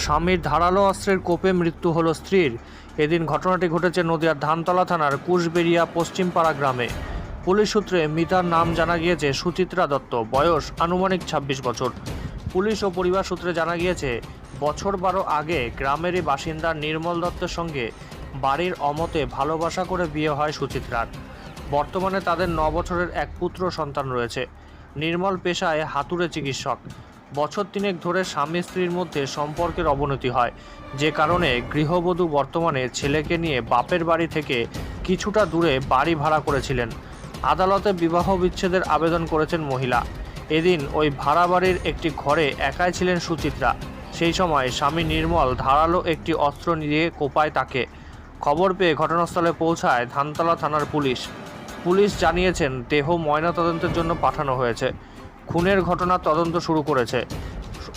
স্বামীর ধারালো অস্ত্রের কোপে মৃত্যু হলো স্ত্রীর। এদিন ঘটনাটি ঘটেছে নদিয়ার ধানতলা থানার কুশবেড়িয়া পশ্চিমপাড়া গ্রামে। পুলিশ সূত্রে মৃতার নাম জানা গিয়েছে সুচিত্রা দত্ত, বয়স আনুমানিক ২৬ বছর। পুলিশ ও পরিবার সূত্রে জানা গিয়েছে বছর ১২ আগে গ্রামেরই বাসিন্দা নির্মল দত্তের সঙ্গে বাড়ির অমতে ভালোবাসা করে বিয়ে হয় সুচিত্রার। বর্তমানে তাদের ৯ বছরের এক পুত্র সন্তান রয়েছে। নির্মল পেশায় হাতুড়ে চিকিৎসক। বছর ৩ ধরে স্বামী স্ত্রীর মধ্যে সম্পর্কের অবনতি হয়, যে কারণে গৃহবধূ বর্তমানে ছেলেকে নিয়ে বাপের বাড়ি থেকে কিছুটা দূরে বাড়ি ভাড়া করেছিলেন। আদালতে বিবাহ বিচ্ছেদের আবেদন করেছেন মহিলা। এদিন ওই ভাড়া বাড়ির একটি ঘরে একাই ছিলেন সুচিত্রা। সেই সময় স্বামী নির্মল ধারালো একটি অস্ত্র নিয়ে কোপায় তাকে। খবর পেয়ে ঘটনাস্থলে পৌঁছায় ধানতলা থানার পুলিশ। পুলিশ জানিয়েছেন দেহ ময়নাতদন্তের জন্য পাঠানো হয়েছে। খুনের ঘটনা তদন্ত শুরু করেছে।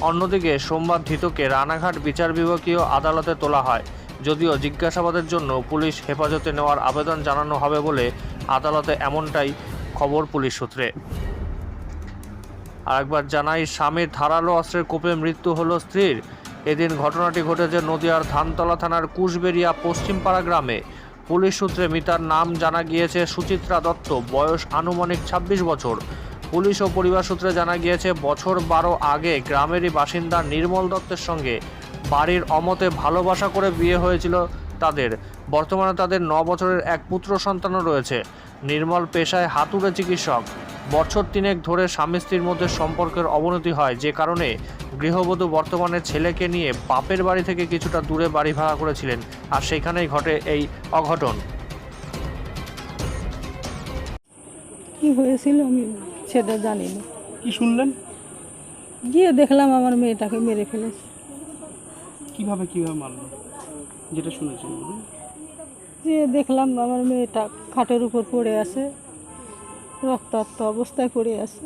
অন্যদিকে সোমবার ধৃতকে রানাঘাট বিচার বিভাগীয় আদালতে তোলা হয়, যদিও জিজ্ঞাসাবাদের জন্য পুলিশ হেফাজতে নেওয়ার আবেদন জানানো হবে বলে আদালতে এমনটাই খবর পুলিশ সূত্রে। আরেকবার জানাই, স্বামীর ধারালো অস্ত্রের কোপে মৃত্যু হলো স্ত্রীর। এদিন ঘটনাটি ঘটেছে নদিয়ার ধানতলা থানার কুশবেড়িয়া পশ্চিমপাড়া গ্রামে। পুলিশ সূত্রে মৃতার নাম জানা গিয়েছে সুচিত্রা দত্ত, বয়স আনুমানিক ২৬ বছর। পুলিশ ও পরিবার সূত্রে জানা গিয়েছে বছর ১২ আগে গ্রামেরই বাসিন্দা নির্মল দত্তের সঙ্গে বাড়ির অমতে ভালোবাসা করে বিয়ে হয়েছিল তাদের। বর্তমানে তাদের ৯ বছরের এক পুত্র সন্তানও রয়েছে। নির্মল পেশায় হাতুড়ে চিকিৎসক। বছর ৩ ধরে স্বামী স্ত্রীর মধ্যে সম্পর্কের অবনতি হয়, যে কারণে গৃহবধূ বর্তমানে ছেলেকে নিয়ে বাপের বাড়ি থেকে কিছুটা দূরে বাড়ি ভাড়া করেছিলেন, আর সেখানেই ঘটে এই অঘটন। কি হয়েছিল আমি সেটা জানি না। কি শুনলেন? গিয়ে দেখলাম আমার মেয়েটাকে মেরে ফেলেছে। কিভাবে মারলো? যেটা শুনেছেন বলুন। যে দেখলাম আমার মেয়েটা খাটের উপর পড়ে আছে, রক্তাক্ত অবস্থায় পড়ে আছে।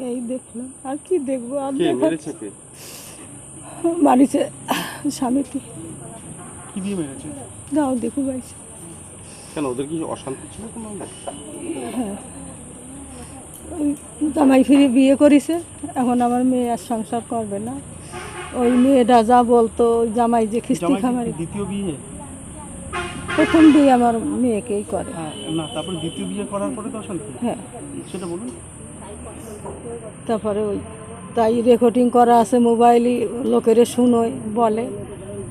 এই দেখলাম, আর কি দেখবো? আর মারিছে স্বামীকে। কি দিয়ে মেরেছে? যাও দেখো গাইছে। কেন, ওদের কি অশান্তি ছিল কোনো? হ্যাঁ, ওই জামাই ফিরে বিয়ে করেছে, এখন আমার মেয়ে আর সংসার করবে না। ওই মেয়েটা যা বলতো, ওই জামাই যে খিস্তি খামারি। দ্বিতীয় বিয়ে? প্রথম বিয়ে আমার মেয়েকেই করে। না, তারপরে দ্বিতীয় বিয়ে করার পরে তো অশান্তি। হ্যাঁ, সেটা বলুন। তারপরে ওই তাই রেকর্ডিং করা আছে মোবাইলে, লোকের শুনোয় বলে,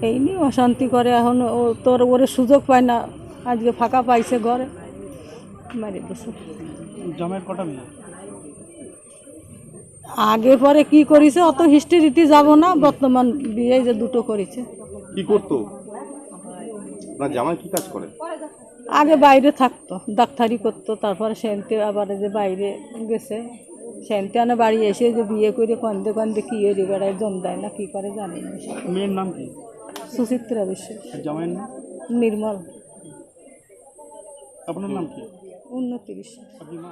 এই নিয়ে অশান্তি করে। এখন ও তোর ওরে সুযোগ পায় না, আজকে ফাঁকা পাইছে ঘরে, মারি দিছে। জামাইয়ের কটা বিয়ে? আগে পরে কি করেছে অত হিস্ট্রিতে যাব না, বর্তমান বিয়ে যে দুটো করেছে। কি করতো না জামাই? কি কাজ করে? আগে বাইরে থাকতো, ডাক্তারি করতো, তারপরে সেনতে আবার যে বাইরে গেছে, সেনতে আনে বাড়ি এসে যে বিয়ে করে কন্দে কন্দে কি এড়ে বেড়ায়, জম দেয় না কি করে জানি না। মেয়ের নাম কি? সুচিত্রা বিশ্বাস। জামাইয়ের নাম? নির্মল। আপনার নাম কি? উন্নতি বিশ্বাস। আপনি মা?